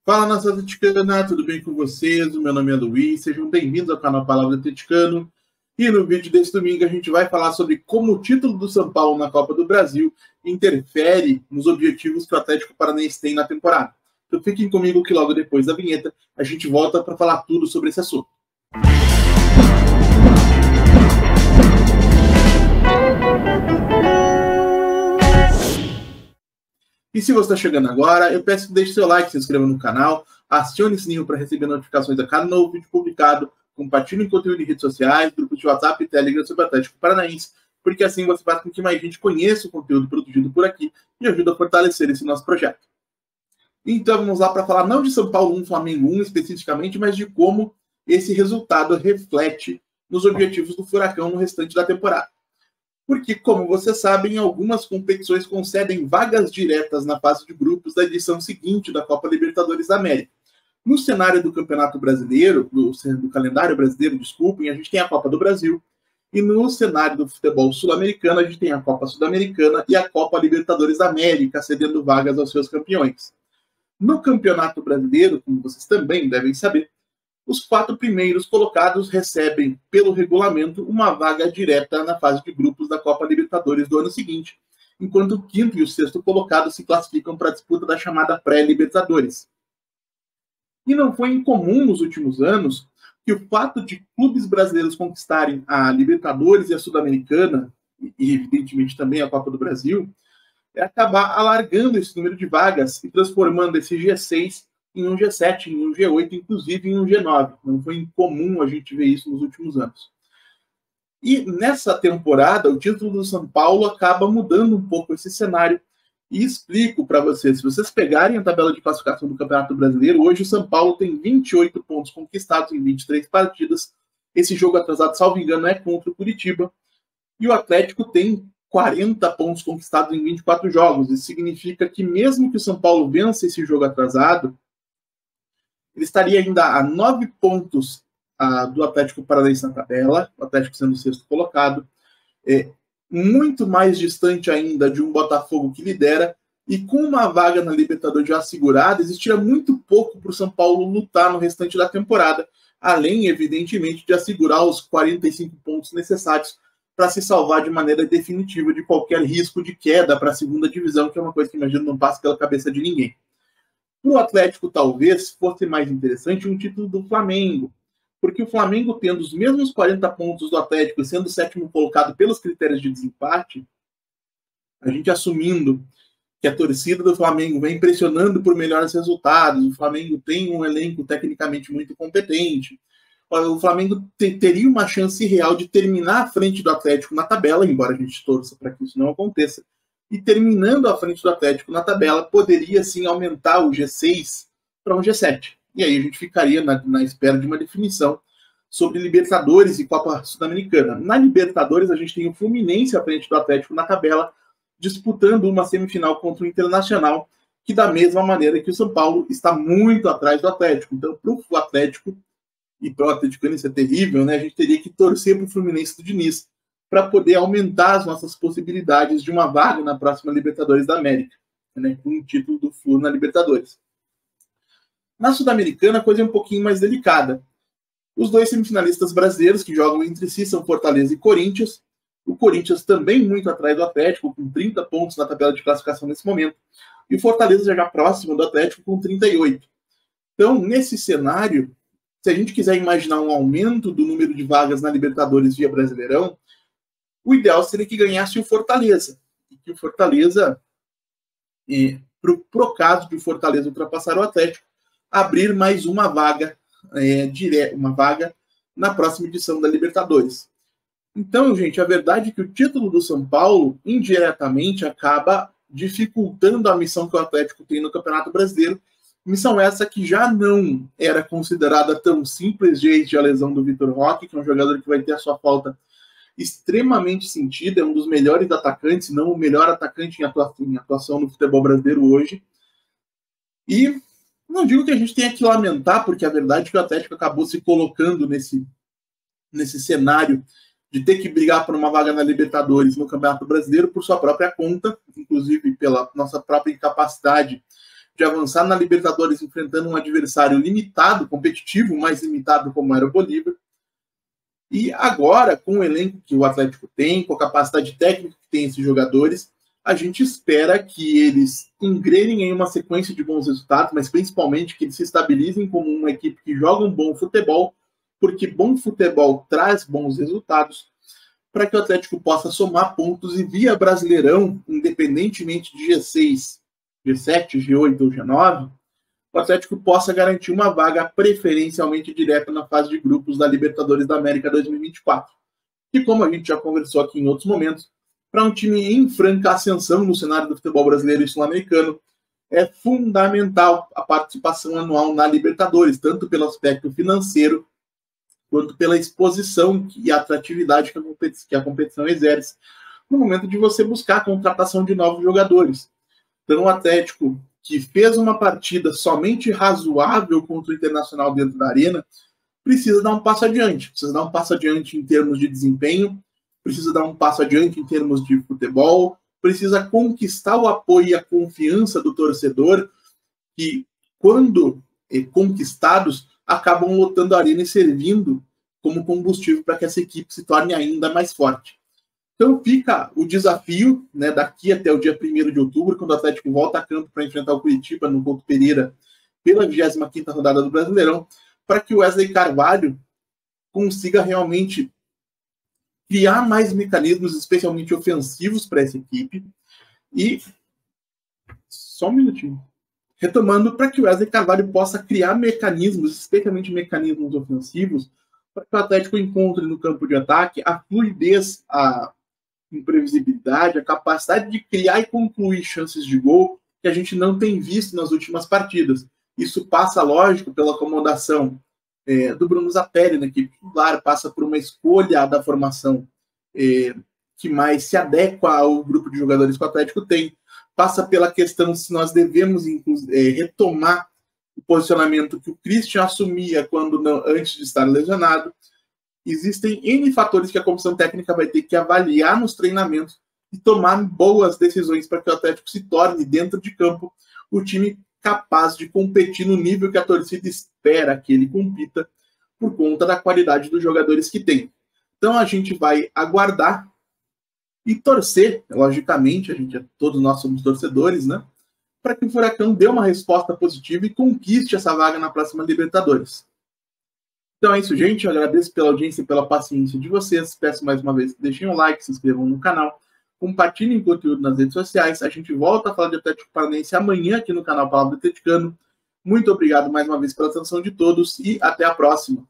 Fala, nação atleticana, tudo bem com vocês? O meu nome é Luiz, sejam bem-vindos ao canal Palavra Atleticano. E no vídeo desse domingo a gente vai falar sobre como o título do São Paulo na Copa do Brasil interfere nos objetivos que o Atlético Paranaense tem na temporada. Então fiquem comigo que logo depois da vinheta a gente volta para falar tudo sobre esse assunto. E se você está chegando agora, eu peço que deixe seu like, se inscreva no canal, acione o sininho para receber notificações a cada novo vídeo publicado, compartilhe o conteúdo em redes sociais, grupos de WhatsApp e Telegram sobre o Atlético Paranaense, porque assim você faz com que mais gente conheça o conteúdo produzido por aqui e ajuda a fortalecer esse nosso projeto. Então vamos lá para falar não de São Paulo 1, Flamengo 1 especificamente, mas de como esse resultado reflete nos objetivos do Furacão no restante da temporada. Porque, como vocês sabem, algumas competições concedem vagas diretas na fase de grupos da edição seguinte da Copa Libertadores da América. No cenário do Campeonato Brasileiro, do calendário brasileiro, desculpem, a gente tem a Copa do Brasil, e no cenário do futebol sul-americano, a gente tem a Copa Sul-Americana e a Copa Libertadores da América, cedendo vagas aos seus campeões. No Campeonato Brasileiro, como vocês também devem saber, os 4 primeiros colocados recebem, pelo regulamento, uma vaga direta na fase de grupos da Copa Libertadores do ano seguinte, enquanto o 5º e o 6º colocados se classificam para a disputa da chamada pré-Libertadores. E não foi incomum nos últimos anos que o fato de clubes brasileiros conquistarem a Libertadores e a Sul-Americana, e evidentemente também a Copa do Brasil, acabar alargando esse número de vagas e transformando esse G6 em um G7, em um G8, inclusive em um G9. Não foi incomum a gente ver isso nos últimos anos. E nessa temporada, o título do São Paulo acaba mudando um pouco esse cenário. E explico para vocês, se vocês pegarem a tabela de classificação do Campeonato Brasileiro, hoje o São Paulo tem 28 pontos conquistados em 23 partidas. Esse jogo atrasado, salvo engano, é contra o Curitiba. E o Atlético tem 40 pontos conquistados em 24 jogos. Isso significa que mesmo que o São Paulo vença esse jogo atrasado, ele estaria ainda a 9 pontos do Atlético Paranaense na tabela, o Atlético sendo o 6º colocado, muito mais distante ainda de um Botafogo que lidera, e com uma vaga na Libertadores já assegurada, existiria muito pouco para o São Paulo lutar no restante da temporada, além, evidentemente, de assegurar os 45 pontos necessários para se salvar de maneira definitiva de qualquer risco de queda para a segunda divisão, que é uma coisa que, imagino, não passa pela cabeça de ninguém. Para o Atlético, talvez, fosse mais interessante um título do Flamengo, porque o Flamengo, tendo os mesmos 40 pontos do Atlético, sendo o 7º colocado pelos critérios de desempate, a gente assumindo que a torcida do Flamengo vem pressionando por melhores resultados, o Flamengo tem um elenco tecnicamente muito competente, o Flamengo teria uma chance real de terminar à frente do Atlético na tabela, embora a gente torça para que isso não aconteça, e terminando à frente do Atlético na tabela, poderia sim aumentar o G6 para um G7. E aí a gente ficaria na espera de uma definição sobre Libertadores e Copa Sul-Americana. Na Libertadores, a gente tem o Fluminense à frente do Atlético na tabela, disputando uma semifinal contra o Internacional, que da mesma maneira que o São Paulo está muito atrás do Atlético. Então, para o Atlético e para o atleticano isso é terrível, né? A gente teria que torcer para o Fluminense do Diniz, para poder aumentar as nossas possibilidades de uma vaga na próxima Libertadores da América, né, com o título do Flu na Libertadores. Na Sul-Americana, a coisa é um pouquinho mais delicada. Os 2 semifinalistas brasileiros que jogam entre si são Fortaleza e Corinthians. O Corinthians também muito atrás do Atlético, com 30 pontos na tabela de classificação nesse momento. E o Fortaleza já próximo do Atlético, com 38. Então, nesse cenário, se a gente quiser imaginar um aumento do número de vagas na Libertadores via Brasileirão, o ideal seria que ganhasse o Fortaleza. E que o Fortaleza, pro caso de o Fortaleza ultrapassar o Atlético, abrir mais uma vaga, uma vaga na próxima edição da Libertadores. Então, gente, a verdade é que o título do São Paulo, indiretamente, acaba dificultando a missão que o Atlético tem no Campeonato Brasileiro. Missão essa que já não era considerada tão simples desde a lesão do Vitor Roque, que é um jogador que vai ter a sua falta extremamente sentido, é um dos melhores atacantes, se não o melhor atacante em atuação no futebol brasileiro hoje. E não digo que a gente tenha que lamentar, porque a verdade é que o Atlético acabou se colocando nesse cenário de ter que brigar por uma vaga na Libertadores no Campeonato Brasileiro por sua própria conta, inclusive pela nossa própria incapacidade de avançar na Libertadores enfrentando um adversário limitado, competitivo, mais limitado como era o Bolívar. E agora, com o elenco que o Atlético tem, com a capacidade técnica que tem esses jogadores, a gente espera que eles engrenem em uma sequência de bons resultados, mas principalmente que eles se estabilizem como uma equipe que joga um bom futebol, porque bom futebol traz bons resultados, para que o Atlético possa somar pontos e via Brasileirão, independentemente de G6, G7, G8 ou G9, o Atlético possa garantir uma vaga preferencialmente direta na fase de grupos da Libertadores da América 2024. E como a gente já conversou aqui em outros momentos, para um time em franca ascensão no cenário do futebol brasileiro e sul-americano, é fundamental a participação anual na Libertadores, tanto pelo aspecto financeiro, quanto pela exposição e atratividade que a competição exerce no momento de você buscar a contratação de novos jogadores. Então, o Atlético, que fez uma partida somente razoável contra o Internacional dentro da Arena, precisa dar um passo adiante. Precisa dar um passo adiante em termos de desempenho, precisa dar um passo adiante em termos de futebol, precisa conquistar o apoio e a confiança do torcedor, que, quando conquistados, acabam lotando a Arena e servindo como combustível para que essa equipe se torne ainda mais forte. Então fica o desafio, né, daqui até o dia 1º de outubro, quando o Atlético volta a campo para enfrentar o Curitiba no Couto Pereira pela 25ª rodada do Brasileirão, para que o Wesley Carvalho consiga realmente criar mais mecanismos, especialmente ofensivos, para essa equipe. E só um minutinho. Retomando, para que o Wesley Carvalho possa criar mecanismos, especialmente mecanismos ofensivos, para que o Atlético encontre no campo de ataque a fluidez, a imprevisibilidade, a capacidade de criar e concluir chances de gol que a gente não tem visto nas últimas partidas. Isso passa, lógico, pela acomodação do Bruno Zapelli na equipe titular, passa por uma escolha da formação que mais se adequa ao grupo de jogadores que o Atlético tem, passa pela questão se nós devemos retomar o posicionamento que o Christian assumia antes de estar lesionado. Existem N fatores que a comissão técnica vai ter que avaliar nos treinamentos e tomar boas decisões para que o Atlético se torne, dentro de campo, o time capaz de competir no nível que a torcida espera que ele compita por conta da qualidade dos jogadores que tem. Então a gente vai aguardar e torcer, logicamente, todos nós somos torcedores, né, para que o Furacão dê uma resposta positiva e conquiste essa vaga na próxima Libertadores. Então é isso, gente. Eu agradeço pela audiência e pela paciência de vocês. Peço mais uma vez que deixem um like, se inscrevam no canal, compartilhem o conteúdo nas redes sociais. A gente volta a falar de Atlético Paranaense amanhã aqui no canal Palavra do Atleticano. Muito obrigado mais uma vez pela atenção de todos e até a próxima.